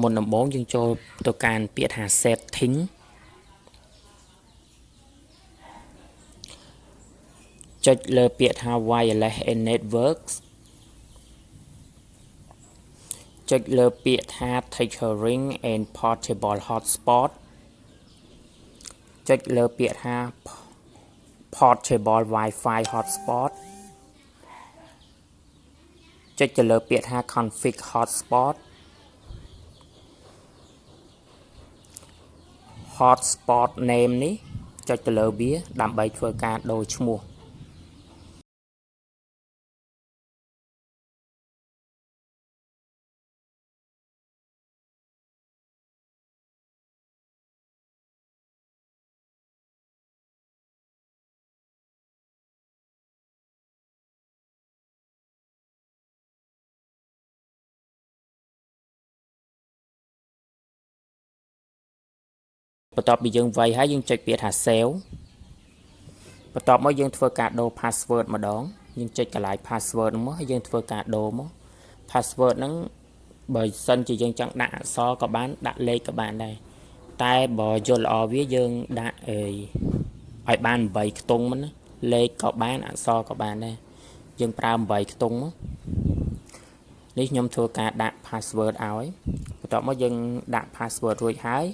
មុនដំបូងយើងចូលទៅកាន់ពាក្យថា setting ចុចលើពាក្យថា wireless and networks ចុចលើពាក្យថា tethering and portable hotspot ចុចលើពាក្យថា portable Wifi hotspot ចុចទៅលើពាក្យថា config hotspot hotspot name នេះចុចទៅលើវាដើម្បីធ្វើការដូរឈ្មោះបន្ទាប់ពីយើងវាយហើយយើងចុចពាក្យថា save បន្ទាប់មកយើងធ្វើការដូរ password ម្ដងយើងចុចកន្លែង password មកហើយយើងធ្វើការដូរមក password ហ្នឹងបើសិនជាយើងចង់ដាក់អក្សរក៏បានដាក់លេខក៏បានដែរតែបើយល់ល្អវាយើងដាក់ឲ្យបាន8ខ្ទង់មិនណាលេខក៏បានអក្សរក៏បានដែរយើងប្រើ8ខ្ទង់មកនេះខ្ញុំធ្វើការដាក់ password ឲ្យបន្ទាប់មកយើងដាក់ password រួចហើយ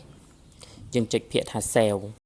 យើងចុចពាក្យថា save